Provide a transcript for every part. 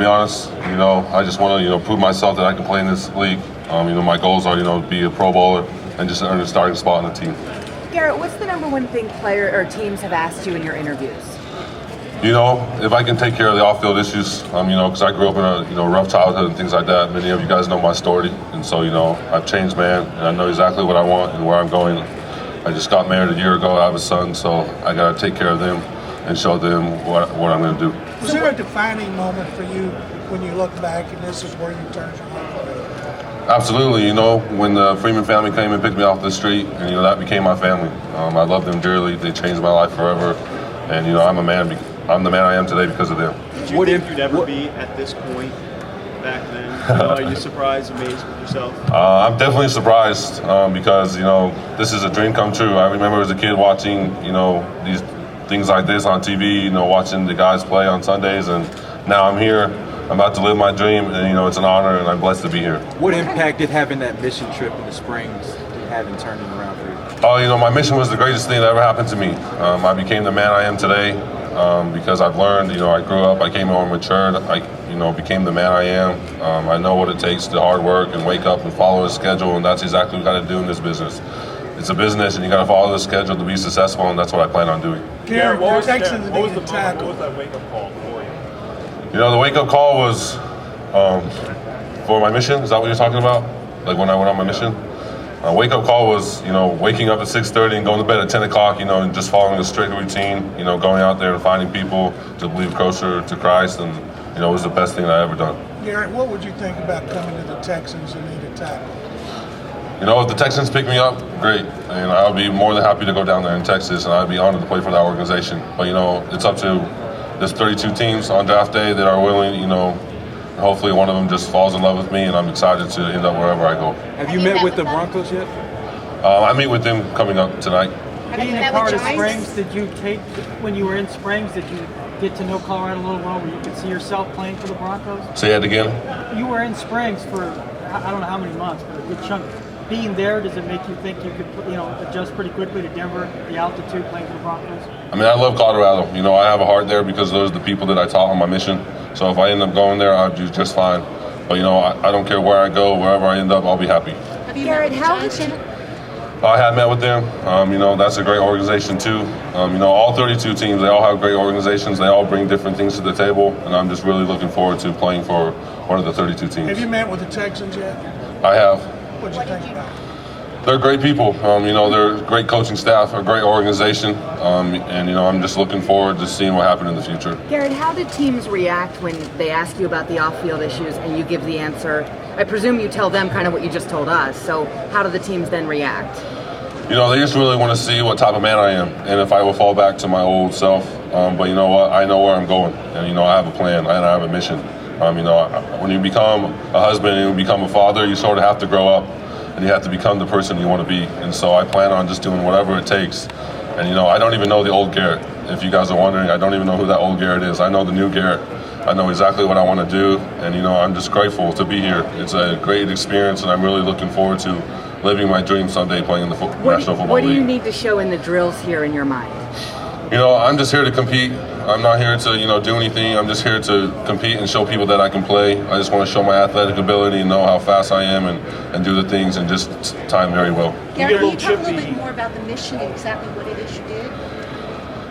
be honest, I just want to, prove myself that I can play in this league. My goals are, to be a Pro Bowler and just earn a starting spot on the team. Garrett, what's the number one thing player or teams have asked you in your interviews? If I can take care of the off-field issues, because I grew up in a rough childhood and things like that. Many of you guys know my story, and so I've changed, man, and I know exactly what I want and where I'm going. I just got married a year ago. I have a son, so I got to take care of them and show them what I'm going to do. Was there a defining moment for you when you look back and this is where you turned your life? Absolutely. When the Freeman family came and picked me off the street, and that became my family. I love them dearly. They changed my life forever, and I'm the man I am today because of them. Did you think you'd ever be at this point back then? Are you surprised, amazed with yourself? I'm definitely surprised because this is a dream come true. I remember as a kid watching these things like this on TV, watching the guys play on Sundays, and now I'm here. I'm about to live my dream, and it's an honor, and I'm blessed to be here. What impact did having that mission trip in the Springs have in turning around for you? My mission was the greatest thing that ever happened to me. I became the man I am today because I've learned. I grew up, I came home matured. I became the man I am. I know what it takes to hard work and wake up and follow a schedule, and that's exactly what you got to do in this business. It's a business, and you got to follow the schedule to be successful, and that's what I plan on doing. Garrett, what was the that wake-up call for you? The wake-up call was for my mission. Is that what you're talking about? Like when I went on my mission? Wake-up call was, waking up at 6:30 and going to bed at 10 o'clock, and just following a strict routine, going out there and finding people to believe closer to Christ, and, it was the best thing I ever done. Garrett, what would you think about coming to the Texans and need a tackle? If the Texans pick me up, great. And I'll be more than happy to go down there in Texas, and I'd be honored to play for that organization. But, it's up to there's 32 teams on draft day that are willing, hopefully one of them just falls in love with me, and I'm excited to end up wherever I go. Have you met with the Broncos yet? I meet with them coming up tonight. Being a part of Springs, when you were in Springs, did you get to know Colorado a little well where you could see yourself playing for the Broncos? Say that again? You were in Springs for, I don't know how many months, but a good chunk. Being there, does it make you think you could, adjust pretty quickly to Denver, the altitude, playing for the Broncos? I love Colorado. I have a heart there because those are the people that I taught on my mission. So if I end up going there, I'll do just fine. But, I don't care where I go, wherever I end up, I'll be happy. Garrett, how did you... I have met with them. That's a great organization too. All 32 teams, they all have great organizations. They all bring different things to the table, and I'm just really looking forward to playing for one of the 32 teams. Have you met with the Texans yet? I have. What'd you think about it? They're great people. They're a great coaching staff, a great organization, and I'm just looking forward to seeing what happens in the future. Garrett, how did teams react when they ask you about the off-field issues and you give the answer? I presume you tell them kind of what you just told us. So how do the teams then react? They just really want to see what type of man I am and if I will fall back to my old self. But you know what? I know where I'm going, and I have a plan and I have a mission. When you become a husband and you become a father, you sort of have to grow up and you have to become the person you want to be. And so I plan on just doing whatever it takes. And I don't even know the old Garrett. If you guys are wondering, I don't even know who that old Garrett is. I know the new Garrett. I know exactly what I want to do, and I'm just grateful to be here. It's a great experience, and I'm really looking forward to living my dream someday playing in the National Football League. What do you need to show in the drills here in your mind? I'm just here to compete. I'm not here to, do anything. I'm just here to compete and show people that I can play. I just want to show my athletic ability and know how fast I am and do the things and just time very well. Garrett, can you talk a little bit more about the mission and exactly what it is you did?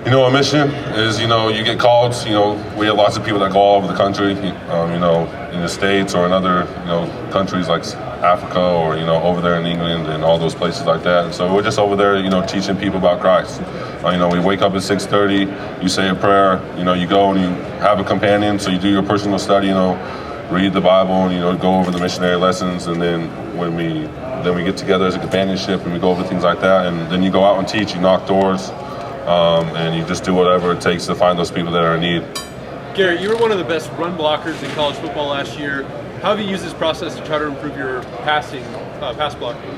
A mission is, you get called, we have lots of people that go all over the country, in the States or in other, countries like Africa or, over there in England and all those places like that. And so we're just over there, teaching people about Christ. We wake up at 6:30, you say a prayer, you go and you have a companion, so you do your personal study, read the Bible and, go over the missionary lessons. And then when we get together as a companionship and we go over things like that, and then you go out and teach, you knock doors, and you just do whatever it takes to find those people that are in need. Garrett, you were one of the best run blockers in college football last year. How have you used this process to try to improve your pass blocking?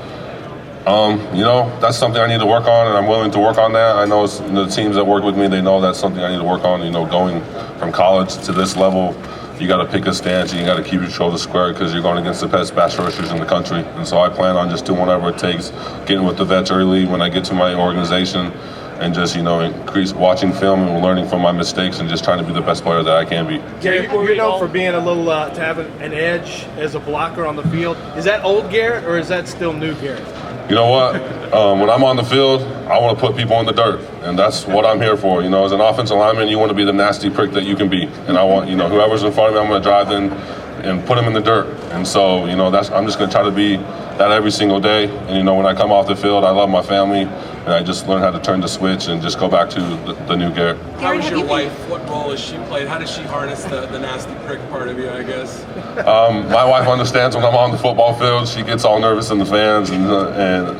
That's something I need to work on, and I'm willing to work on that. I know the teams that work with me, they know that's something I need to work on. Going from college to this level, you got to pick a stance and you got to keep your shoulders square because you're going against the best pass rushers in the country. And so I plan on just doing whatever it takes, getting with the vets early when I get to my organization, and just, increase watching film and learning from my mistakes and just trying to be the best player that I can be. Garrett, you're known for being a little, to have an edge as a blocker on the field. Is that old Garrett or is that still new Garrett? You know what? When I'm on the field, I want to put people in the dirt, and that's what I'm here for. As an offensive lineman, you want to be the nasty prick that you can be, and I want, whoever's in front of me, I'm going to drive in and put them in the dirt. And so, I'm just going to try to be that every single day. And when I come off the field, I love my family, and I just learn how to turn the switch and just go back to the new Garrett. How is your wife? What role has she played? How does she harness the nasty prick part of you, I guess? My wife understands when I'm on the football field. She gets all nervous in the fans and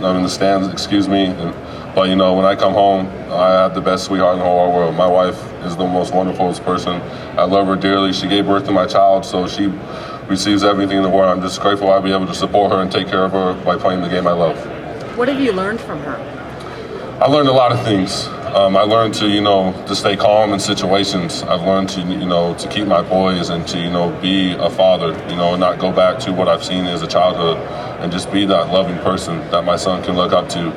I'm in the stands, excuse me. But when I come home, I have the best sweetheart in the whole world. My wife is the most wonderful person. I love her dearly. She gave birth to my child, so she receives everything in the world. I'm just grateful I'll be able to support her and take care of her by playing the game I love. What have you learned from her? I learned a lot of things. I learned to stay calm in situations. I've learned to keep my poise and to be a father, and not go back to what I've seen as a childhood, and just be that loving person that my son can look up to,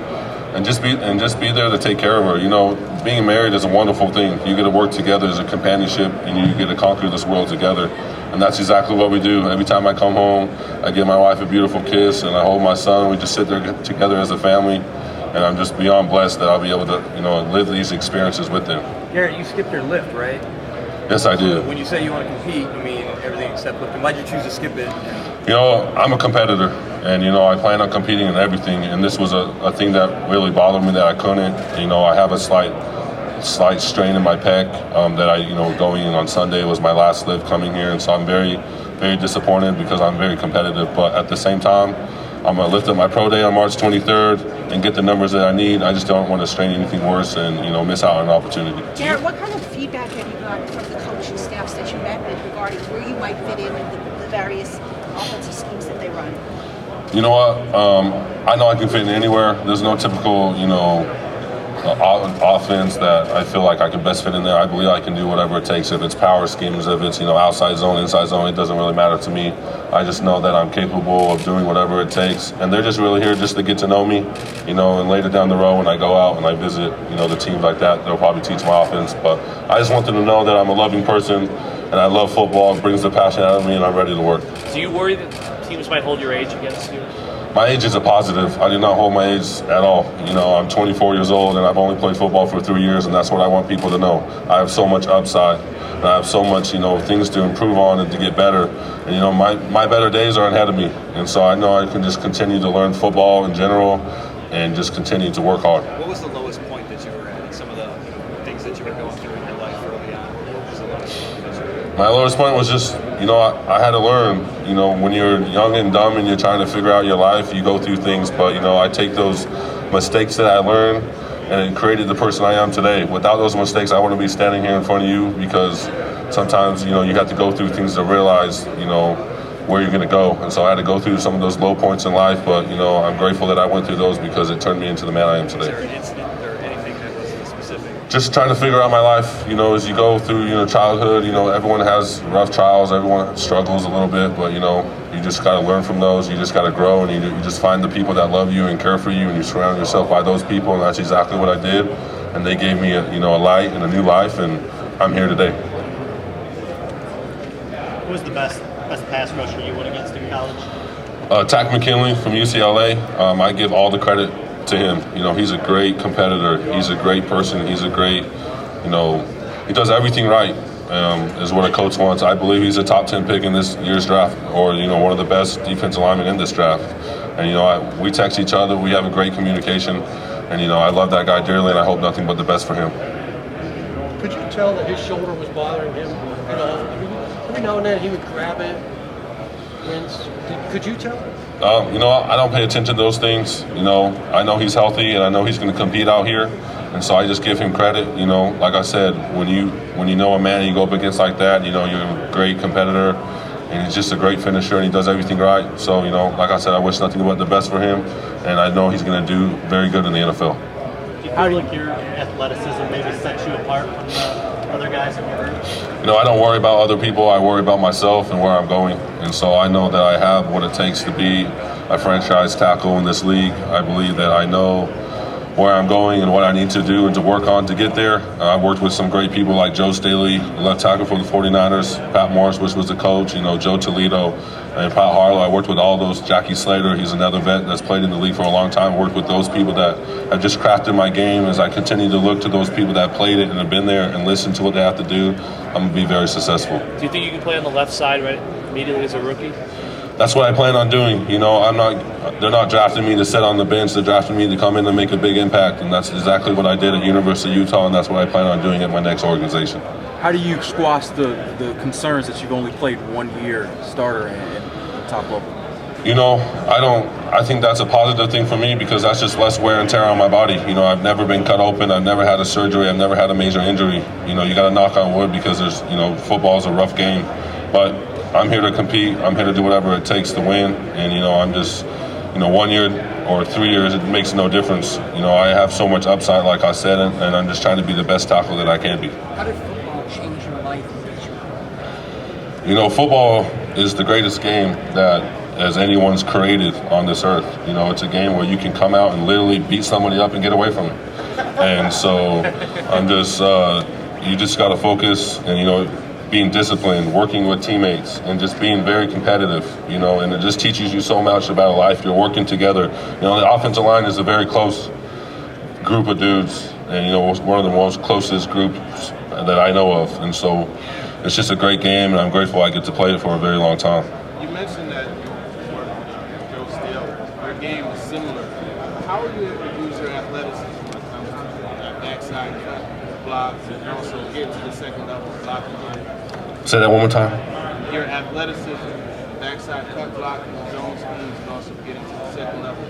and just be there to take care of her. Being married is a wonderful thing. You get to work together as a companionship, and you get to conquer this world together. And that's exactly what we do. Every time I come home, I give my wife a beautiful kiss, and I hold my son. We just sit there together as a family. And I'm just beyond blessed that I'll be able to, live these experiences with them. Garrett, you skipped your lift, right? Yes, I did. When you say you want to compete, you mean everything except lifting. Why'd you choose to skip it? I'm a competitor, and I plan on competing in everything. And this was a thing that really bothered me that I couldn't. I have a slight strain in my pec that going in on Sunday was my last lift coming here, and so I'm very, very disappointed because I'm very competitive. But at the same time, I'm going to lift up my pro day on March 23rd and get the numbers that I need. I just don't want to strain anything worse and, miss out on an opportunity. Garrett, what kind of feedback have you gotten from the coaching staffs that you met with regarding where you might fit in the various offensive schemes that they run? You know what? I know I can fit in anywhere. There's no typical, offense that I feel like I can best fit in there. I believe I can do whatever it takes. If it's power schemes, if it's outside zone, inside zone, it doesn't really matter to me. I just know that I'm capable of doing whatever it takes, and they're just really here just to get to know me, and later down the road when I go out and I visit, the teams like that, they'll probably teach my offense. But I just want them to know that I'm a loving person and I love football. It brings the passion out of me, and I'm ready to work. Do you worry that teams might hold your age against you? My age is a positive. I do not hold my age at all. I'm 24 years old, and I've only played football for 3 years, and that's what I want people to know. I have so much upside, and I have so much, things to improve on and to get better. And, my better days are ahead of me. And so I know I can just continue to learn football in general and just continue to work hard. What was the lowest point that you were at? Some of the things that you were going through in your life early on. What was the lowest point that you were at? My lowest point was just, I had to learn, when you're young and dumb and you're trying to figure out your life, you go through things. But, I take those mistakes that I learned and it created the person I am today. Without those mistakes, I wouldn't be standing here in front of you because sometimes, you have to go through things to realize, where you're going to go. And so I had to go through some of those low points in life. But, I'm grateful that I went through those because it turned me into the man I am today. Is there an incident or anything that was specific? Just trying to figure out my life, as you go through, childhood, everyone has rough trials, everyone struggles a little bit, but, you just got to learn from those. You just got to grow, and you just find the people that love you and care for you, and you surround yourself by those people, and that's exactly what I did. And they gave me a light and a new life, and I'm here today. Who was the best pass rusher you went against in college? Tack McKinley from UCLA. I give all the credit to him. He's a great competitor. He's a great person. He's a great, he does everything right, is what a coach wants. I believe he's a top 10 pick in this year's draft, or, one of the best defensive linemen in this draft. And, we text each other. We have a great communication. And, I love that guy dearly, and I hope nothing but the best for him. Could you tell that his shoulder was bothering him? Every now and then he would grab it. Could you tell? I don't pay attention to those things. I know he's healthy, and I know he's going to compete out here, and so I just give him credit. Like I said, when you know a man and you go up against like that, you're a great competitor, and he's just a great finisher, and he does everything right. So, like I said, I wish nothing but the best for him, and I know he's going to do very good in the NFL. Do you feel like your athleticism maybe sets you apart from the other guys in your group? I don't worry about other people. I worry about myself and where I'm going. And so I know that I have what it takes to be a franchise tackle in this league. I believe that I know where I'm going and what I need to do and to work on to get there. I worked with some great people like Joe Staley, left tackle for the 49ers, Pat Morris, which was the coach, Joe Toledo, and Pat Harlow. I worked with all those. Jackie Slater, he's another vet that's played in the league for a long time. I worked with those people that have just crafted my game. As I continue to look to those people that played it and have been there and listen to what they have to do, I'm going to be very successful. Do you think you can play on the left side right immediately as a rookie? That's what I plan on doing. They're not drafting me to sit on the bench. They're drafting me to come in and make a big impact, and that's exactly what I did at University of Utah, and that's what I plan on doing at my next organization. How do you squash the concerns that you've only played 1 year starter at top level? I think that's a positive thing for me because that's just less wear and tear on my body. I've never been cut open. I've never had a surgery. I've never had a major injury. You got to knock on wood because football is a rough game, but I'm here to compete. I'm here to do whatever it takes to win. And, I'm just, 1 year or 3 years, it makes no difference. I have so much upside, like I said, and I'm just trying to be the best tackle that I can be. How did football change your life? Football is the greatest game that as anyone's created on this earth. It's a game where you can come out and literally beat somebody up and get away from it. And so I'm just, you just got to focus and, being disciplined, working with teammates, and just being very competitive, and it just teaches you so much about life. You're working together. The offensive line is a very close group of dudes, and, one of the most closest groups that I know of. And so it's just a great game, and I'm grateful I get to play it for a very long time. You mentioned that you work with Joe Steele. Your game is similar. How are you able to use your athleticism when it comes to that backside cut, blocks, and also get to the second level blocking? Say that one more time. Your athleticism, backside cut block, zone schemes, and also getting to the second level.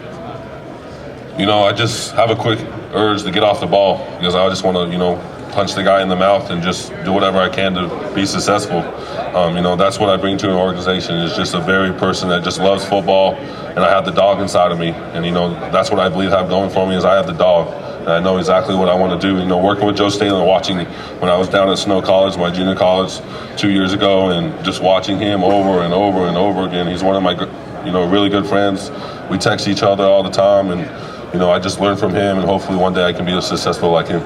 I just have a quick urge to get off the ball because I just want to, punch the guy in the mouth and just do whatever I can to be successful. That's what I bring to an organization is just a very person that just loves football, and I have the dog inside of me. And, that's what I believe I have going for me is I have the dog. And I know exactly what I want to do. Working with Joe Staley and watching when I was down at Snow College, my junior college 2 years ago, and just watching him over and over and over again. He's one of my, really good friends. We text each other all the time, and, I just learn from him, and hopefully one day I can be as successful like him.